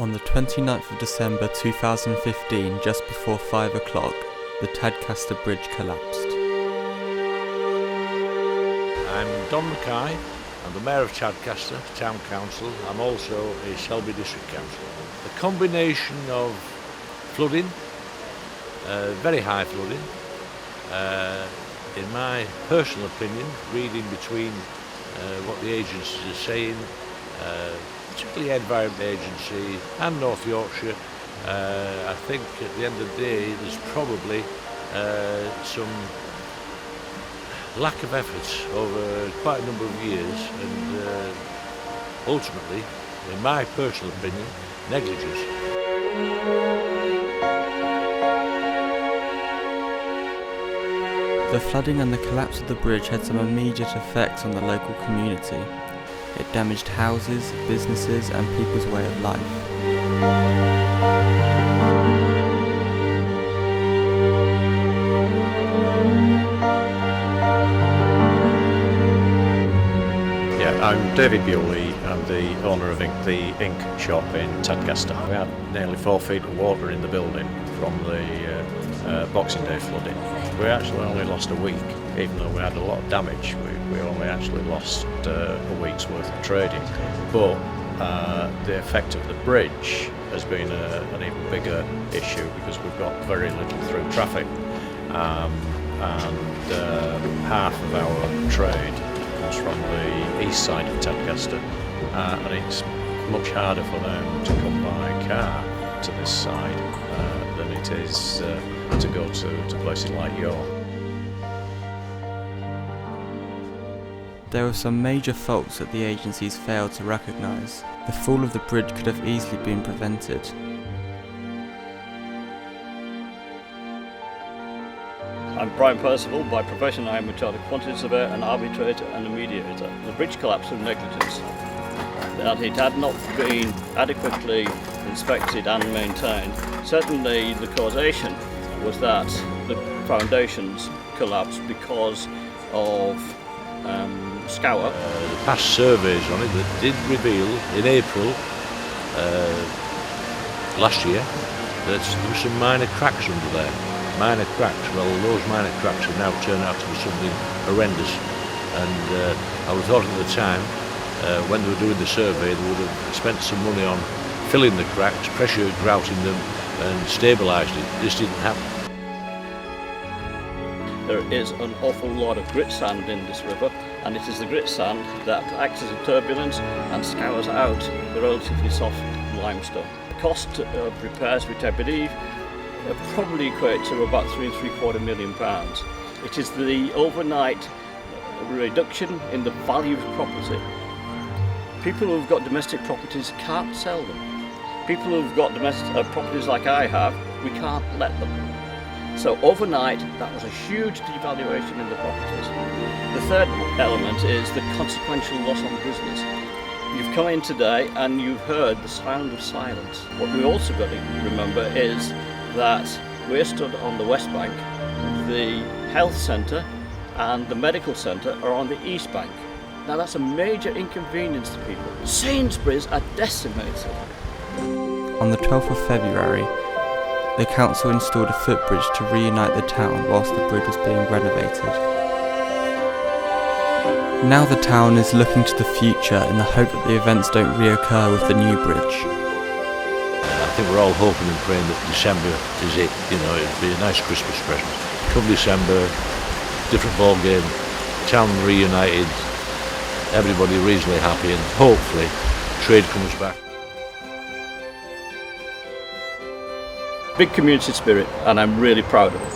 On the 29th of December 2015, just before 5 o'clock, the Tadcaster bridge collapsed. I'm Don Mackay. I'm the Mayor of Tadcaster Town Council. I'm also a Selby District Councillor. The combination of flooding, very high flooding, in my personal opinion, reading between what the agencies are saying, particularly Environment Agency and North Yorkshire, I think at the end of the day there's probably some lack of effort over quite a number of years and ultimately, in my personal opinion, negligence. The flooding and the collapse of the bridge had some immediate effects on the local community. It damaged houses, businesses and people's way of life. I'm David Bewley. I'm the owner of the ink shop in Tadcaster. We had nearly 4 feet of water in the building from the Boxing Day flooding. We actually only lost a week, even though we had a lot of damage. We only actually lost a week's worth of trading. But the effect of the bridge has been an even bigger issue because we've got very little through traffic, and half of our trade comes from the east side of Tadcaster, and it's much harder for them to come by car to this side than it is to go to places like York. There were some major faults that the agencies failed to recognise. The fall of the bridge could have easily been prevented. I'm Brian Percival. By profession I am a chartered quantity surveyor, an arbitrator and a mediator. The bridge collapsed through negligence. That it had not been adequately inspected and maintained. Certainly the causation was that the foundations collapsed because of scour. The past surveys on it that did reveal in April last year that there were some minor cracks under there. Minor cracks, well those minor cracks have now turned out to be something horrendous, and I would have thought at the time when they were doing the survey they would have spent some money on filling the cracks, pressure grouting them and stabilising it. This didn't happen. There is an awful lot of grit sand in this river, and it is the grit sand that acts as a turbulence and scours out the relatively soft limestone. The cost of repairs, which I believe probably equate to about £3.75 million. It is the overnight reduction in the value of property. People who've got domestic properties can't sell them. People who've got domestic properties like I have, we can't let them. So overnight, that was a huge devaluation in the properties. The third element is the consequential loss on the business. You've come in today and you've heard the sound of silence. What we also got to remember is that we're stood on the west bank, the health centre and the medical centre are on the east bank. Now that's a major inconvenience to people. Sainsbury's are decimated. On the 12th of February, the council installed a footbridge to reunite the town whilst the bridge was being renovated. Now the town is looking to the future in the hope that the events don't reoccur with the new bridge. I think we're all hoping and praying that December is it, it'd be a nice Christmas present. Come December, different ball game, town reunited, everybody reasonably happy and hopefully trade comes back. Big community spirit, and I'm really proud of it.